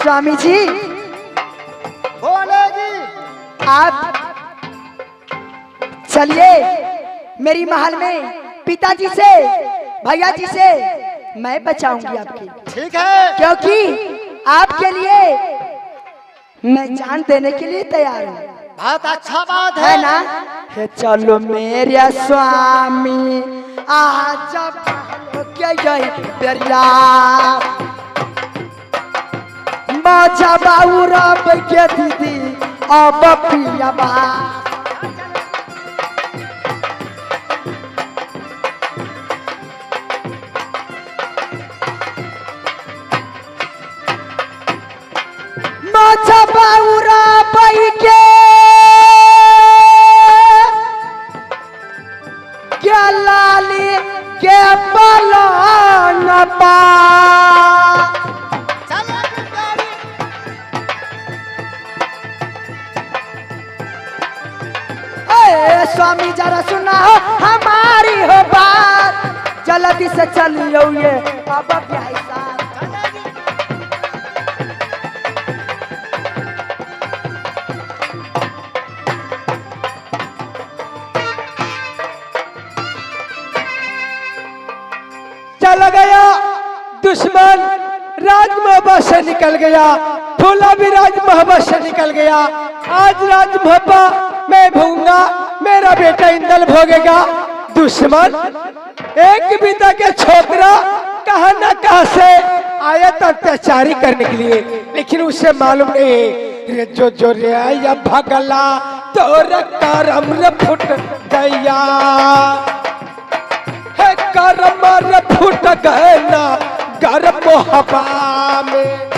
स्वामी जी बोले जी। आप चलिए मेरी महल में पिताजी से भैया जी से मैं बचाऊंगी आपकी। ठीक है, क्योंकि आपके लिए मैं जान देने के लिए तैयार हूँ। बहुत अच्छा बात है ना? हे चलो मेरे स्वामी आज के गई दरिया बाजा बाऊ रब के दीदी अब पिया बा बाजा बाऊ रब के क्या लाली के पलंग पा स्वामी जरा सुना हो हमारी हो बात जल्दी से चलियो ये अब क्या हिसाब। चला गया दुश्मन राजमहबा से निकल गया, फूला भी राजमहबा से निकल गया। आज राजमहबा मैं भूंगा, मेरा बेटा इंदल भोगेगा। दुश्मन एक पिता के छोकरा कहा न कहा से आया तो अत्याचारी करने के लिए, लेकिन उसे मालूम नहीं रे जो रे या भगला तो करम रे फुट गया है, करम रे फुट गए ना गर्म हवा में।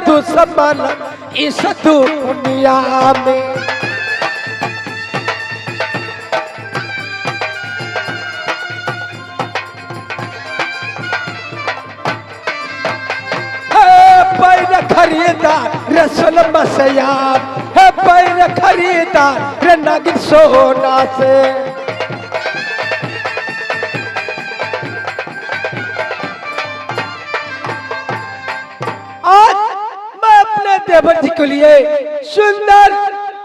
दुश्मन इस दुनिया में पैर खरीदार रसल मसयार है, पैर खरीदार रे नगिन सोना से। आज देवर जी के लिए सुंदर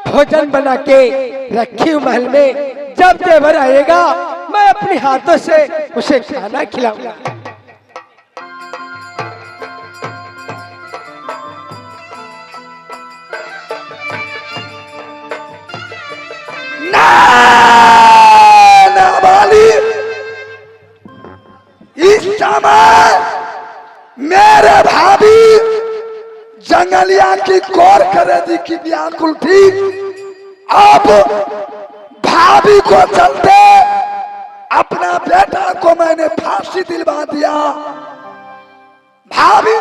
भोजन बना के रखी हूँ महल में। जब देवर आएगा मैं अपने हाथों से उसे खाना खिलाऊंगा। इस समय मेरे भाभी जंगलिया की गौर करे दी की व्याकुल थी। अब भाभी को चलते अपना बेटा को मैंने फांसी दिलवा दिया। भाभी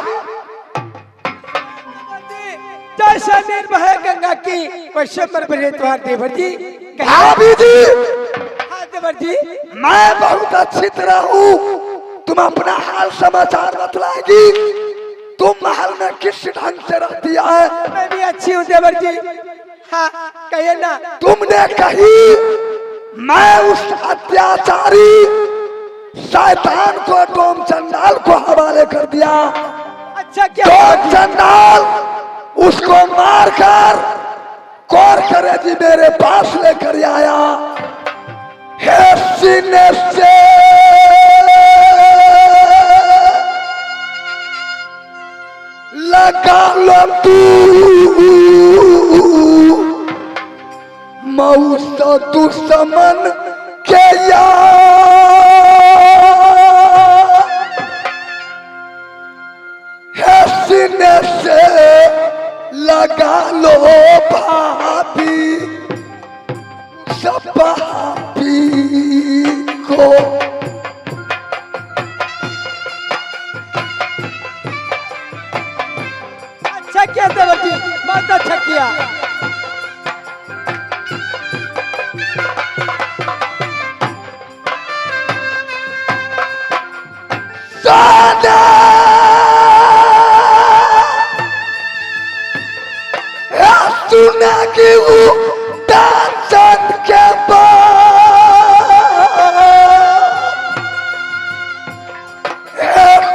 जैसा निर्भय गंगा की वैसे मरबरे द्वार देवर जी। भाभी जी, हाँ देवर जी, मैं बहुत अच्छी तरह हूँ, तुम अपना हाल समाचार बतलाएगी। तुम महल में किस ढंग से रहती है? मैं भी अच्छी हूँ देवर जी। हाँ कहिए ना। तुमने कही मैं उस अत्याचारी शैतान को डोम चंडाल को हवाले कर दिया। अच्छा क्या? डोम चंडाल उसको मारकर कौर करे जी मेरे पास लेकर आया। हे सीने से लगा लो तू मौत दुश्मन के है, सीने से लगा लो भाभी सब भाभी को। अच्छा क्या देवर जी माता छकिया। सादा सुना कि वो दांत के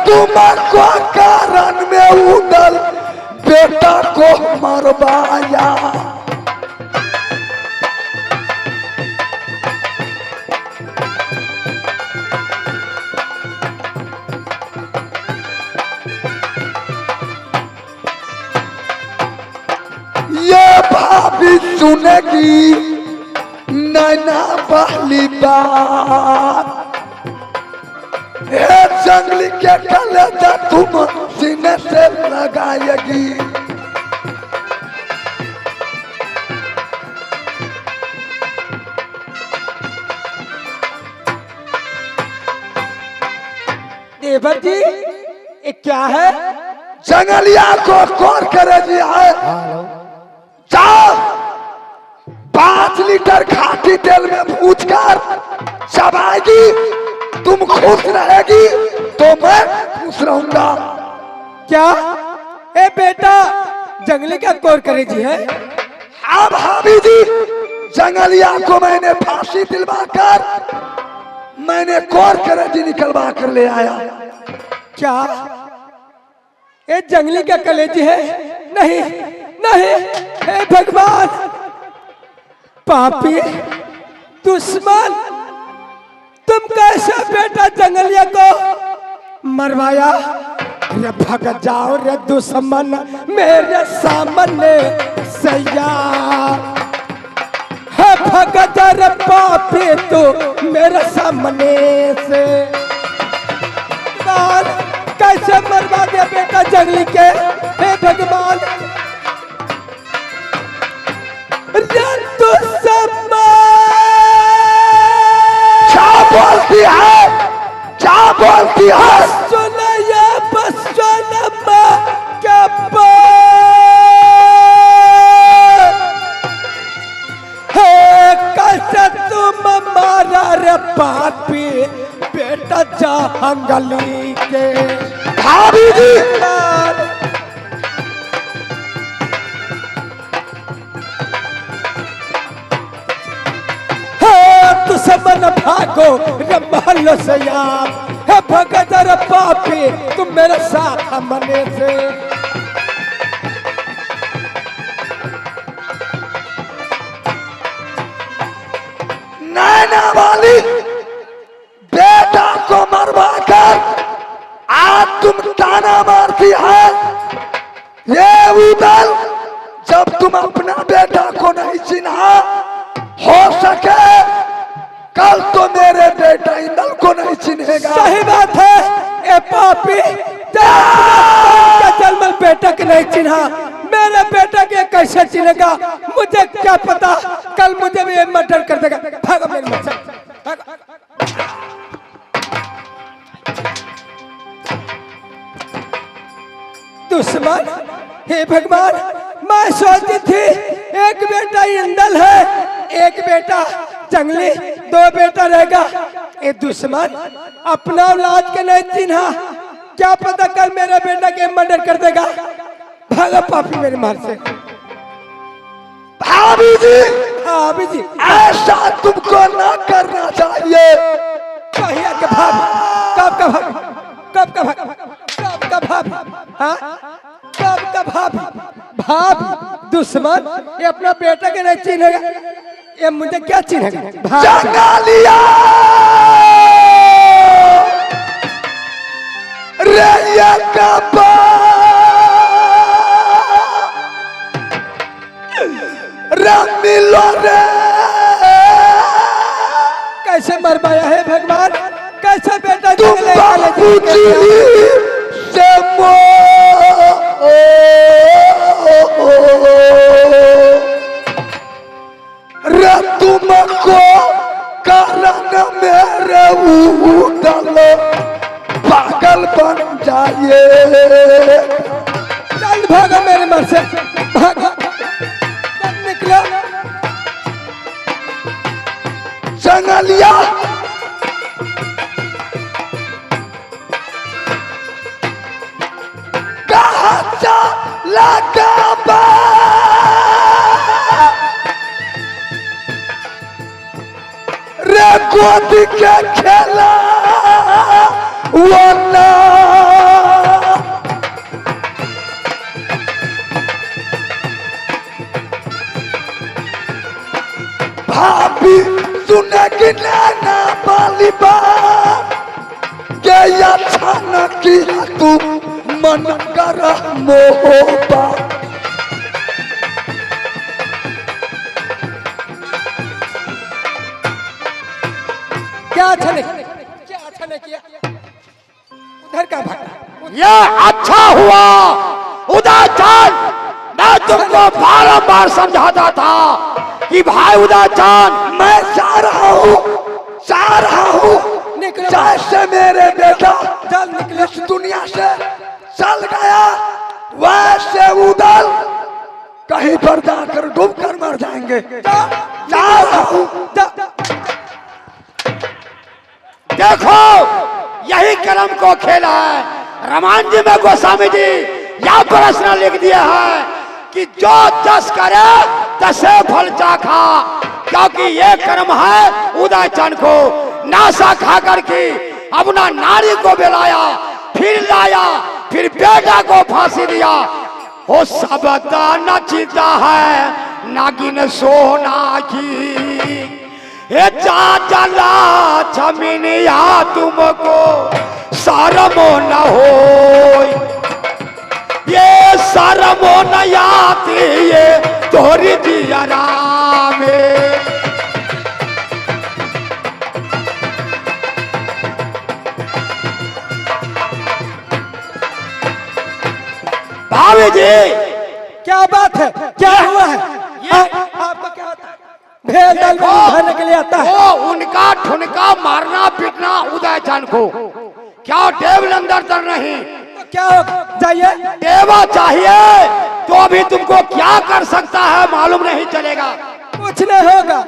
तुमको कारण में उदल बेटा को मरवाया। ये भाभी सुनेगी नैना पहली बार जंगली के कलेजा तुम सीने से लगाएगी। देवर जी ये क्या है? जंगलिया को कौन करेगी है? जाओ 5 लीटर खाटी तेल में भूज कर चबाएगी। तुम खुश रहेगी तो मैं खुश रहूंगा। क्या ए बेटा जंगली का कौर करे जी है? हाँ भाभी जी, जंगलिया को मैंने फांसी दिलवा कर मैंने कौर करे जी निकलवा कर ले आया। क्या ये जंगली का कलेजी है? नहीं नहीं, हे भगवान, पापी दुश्मन, तुम कैसे बेटा जंगलिया को मरवाया? रे भग जाओ रे दुश्मन मेरे सामने सैया, है भग जा रे पापी तू मेरे सामने से। कैसे मरवा दिया बेटा जंगली के? हे भगवान, क्या बोलती है? क्या बोलती है? सुनया बस सुनमा हे कैसे तुम मारा रे पापी बेटा जंगली के? भाभी जी दुश्मन भागो रे महल से यार, है भगत रे पापी तुम मेरे साथ मने से। नैना वाली बेटा को मरवा कर आज तुम ताना मारती है। ये उदल जब तुम अपना बेटा को नहीं चिन्हा, हो सके कल तो मेरे बेटा इंदल को नहीं चिन्हेगा। सही बात है। ए पापी जलमल बेटा के नहीं चिन्हा, मेरे बेटा के कैसे चिन्हेगा? मुझे क्या पता, कल मुझे भी मर्डर कर देगा। भागो मेरे मुझसे, भागो। दुश्मन, हे भगवान, मैं सोचती थी एक बेटा इंदल है, एक बेटा जंगली, 2 बेटा रहेगा। ये दुश्मन अपना औलाद के नहीं चिन्हा, क्या पता कल मेरे बेटा के मर्डर कर देगा। भागो पापी मेरे मार से। भाभी जी, भाभी जी, ऐसा तुमको ना करना चाहिए। कहिए के भाभी, कब का भाभी, कब का भाभी, कब का भाभी, हाँ कब का भाभी? भाभी दुश्मन, ये अपना बेटा के नहीं चिन्हेगा, ये मुझे क्या चिन्हेगा? जंगलिया रे ये कबा रे मिलो रे। कैसे मरवाया है भगवान? कैसे बेटा तुम बाबूजी से रे तुमको कारण मेरे उदल पागल बन जाइए। चल भागो मेरे मर से। पार्वती के खेला वो ना भाभी सुने कि ना बाली बात के अच्छा न किया तू मन कर मोहबा क्या अच्छा नहीं किया उधर का भागा ये अच्छा हुआ उदाचान। मैं तुमको बारंबार समझाता था कि भाई उदाचान, मैं जा रहा हूँ निकलो। जैसे मेरे बेटा चल निकले इस दुनिया से चल गया वैसे उधर कहीं पर जाकर डूब कर मर जाएंगे। जा रहा हूँ। देखो यही कर्म को खेला है। रामायण जी में गोस्वामी जी यह प्रश्न लिख दिया है कि जो जस करे तसे फल चाखा, क्योंकि ये कर्म है उदयचन को नासा खा करके अपना नारी को बेलाया, फिर लाया, फिर बेटा को फांसी दिया। हो सब नचिता है नागिन सोना की, ये चाचला जमीनिया तुमको शर्मो न हो, ये शर्मो न आती ये तोरी जियरा में। भाभी जी क्या बात है, क्या हुआ है? आपको क्या होता है? भेल दाल में उठाने के लिए आता है। वो उनका ठुनका मारना पीटना उदयचन को, क्या टेबल अंदर तर नहीं? तो क्या चाहिए? देवा चाहिए तो अभी तुमको क्या कर सकता है मालूम नहीं चलेगा। कुछ नहीं होगा।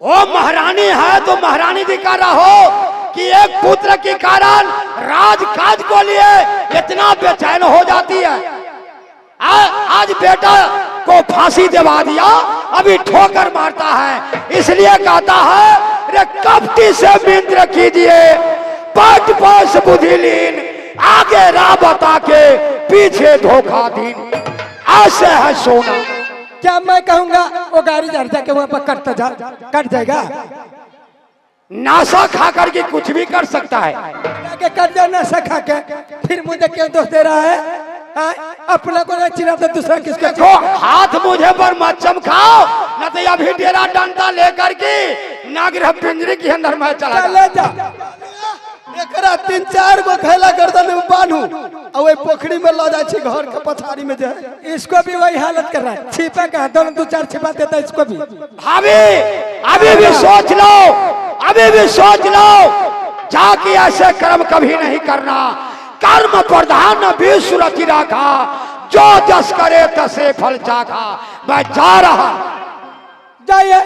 वो महारानी है तो महारानी दिखा रहा हो कि एक पुत्र के कारण राजकाज को लिए इतना बेचैन हो जाती है। आज बेटा को फांसी दिवा दिया, अभी ठोकर मारता है, इसलिए कहता है रे कपटी से मित्र कीजिए, पट पास बुद्धिलीन, आगे राह बता के पीछे धोखा दीन। ऐसे है सोना। क्या मैं कहूंगा वो गाड़ी जड़ जाके वहां पर कट जाएगा? नासा खा करके कुछ भी कर सकता है। जाके कट जाए नशा खा के, फिर मुझे क्यों दोष दे रहा है? अपना को नहीं चिना तो दूसरा किसको? देखो हाथ मुझे पर मत चमकाओ, न तो अभी डेरा डंडा लेकर के नागरह पिंजरे के अंदर में चला ले जा। एकरा 3-4 गो खैला गर्दन में बांधू और वही पोखरी में ला जाए घर के पछाड़ी में जाए। इसको भी वही हालत कर रहा है, छिपा का दोनों 2-4 छिपा देता है इसको भी। भाभी अभी भी सोच लो, अभी भी सोच लो, जाके ऐसे कर्म कभी नहीं करना। कर्म प्रधान विश्व रचि रखा, जो जस करे तसे फल चाखा। मैं जा रहा, जाइए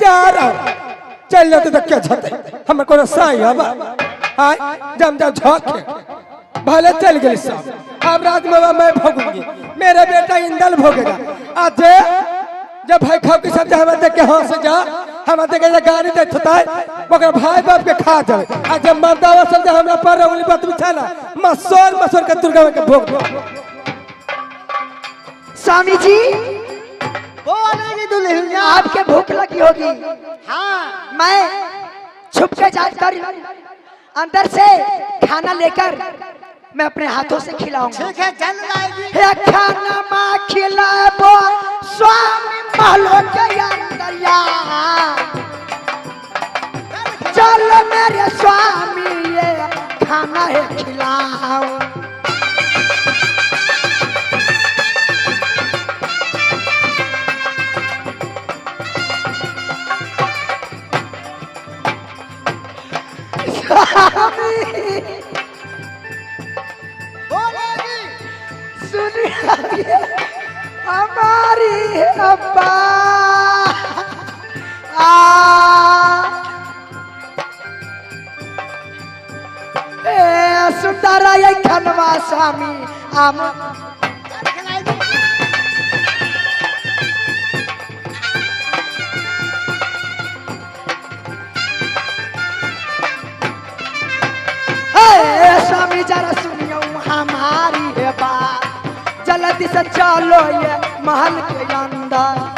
जा रहा, चल जाते तो क्या छते हमें कोनो साई अब जम झोंके भले चल गए सब। अब रात में मैं भोगूंगी, मेरा बेटा इंदल भोगेगा। आज जब भाई खाओ की सब हम देख के हाँ से जा, हम देख के गाड़ी दे छता है मगर भाई बाप के खा जाए। आज जब मर्दावा सब हमरा पर उंगली बात बिछाना मसोर के दुर्गा के भोग। स्वामी जी बोलेगी दुल्हनिया, आपके भूख लगी होगी। हाँ मैं छुप के जाकर अंदर से खाना लेकर मैं अपने हाथों से खिलाऊंगा। ठीक है चल जाएगी। हे खाना माँ खिलाबो स्वामी महलों के अंदर या, चल मेरे स्वामी ये खाना है खिलाओ। सुनिए हमारी अब्बा सुंदर ये खनवा स्वामी जरा सुनियो हमारी है बात, जल्दी से चलो ये महल के अंदर।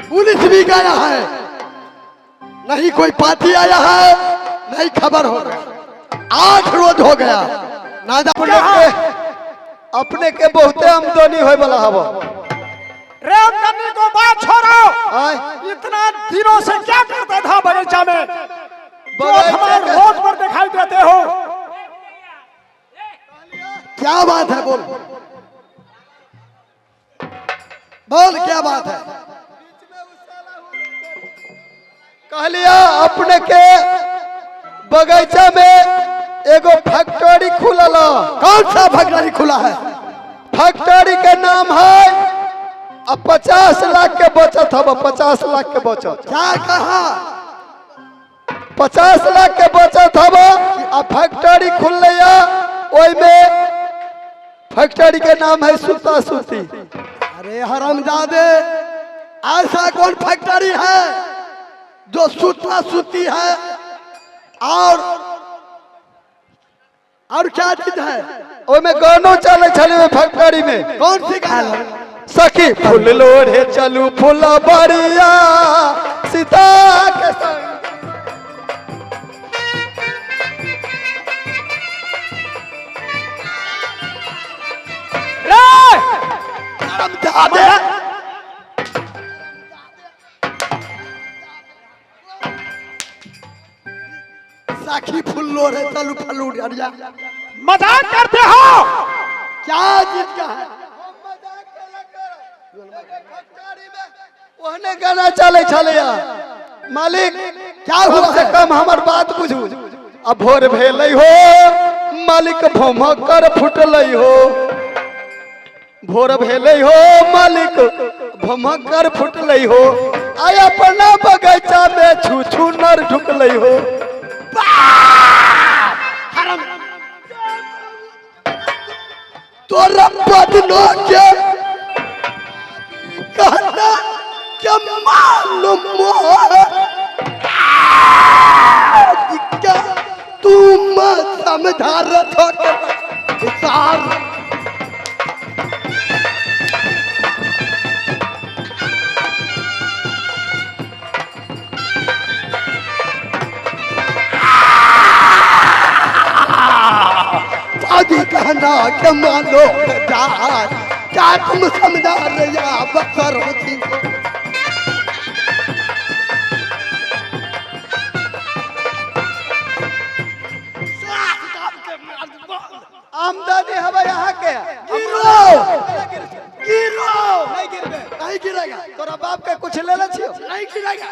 पुलिस भी गया है, नहीं कोई पार्टी आया है, नहीं खबर हो गया। 8 रोज हो गया ना अपने के बहुते आमदनी होय वाला हवा। रे आमदनी को बात छोड़ो, इतना दिनों से क्या करता था बगीचा में, जो हमारे रोज पर दिखाई देते हो? क्या बात है? बोल बोल क्या बात है? कह लिया अपने के बगीचा में एगो फैक्ट्री खुलल। कौन सा फैक्ट्री खुला है? फैक्ट्री के नाम है, अब 50 लाख के बचत हब, 50 लाख के बचत। क्या कहा? 50 लाख के बचत हब, अब फैक्ट्री खुल लिया। ओई में फैक्ट्री के नाम है सूता सूती। अरे हरामजादे, ऐसा कौन फैक्ट्री है जो सूता सूती है? और क्या चीज है? ओई में गानो चले छले फैक्ट्री में। कौन सी गाना? सखी फूल लोढ़े चलू फूला बड़िया सीता के संग। हरामजादे, साखी फुल्लो रे चलू फलू डरिया। मजाक करते हो? क्या चीज का है? ओहने गाना चले छले मालिक। क्या हुआ से है? कम हमर बात बुझू। अब भोर भेलै हो, मालिक भमकर फुटलै हो। भोर भेलै हो, मालिक भमकर फुटलै हो। आय अपना बगीचा में छू छू नर ढुकलै हो। तोरा बदलो के कहना क्या मालूम क्या तुम समझा रहा था? कहना के मानो क्या तुम समझा रहा बकर होती? आमदनी हवा यहाँ के गिरो गिरो, नहीं गिरेगा, नहीं गिरेगा। तोरा बाप के कुछ ले ले छियो? नहीं गिरेगा।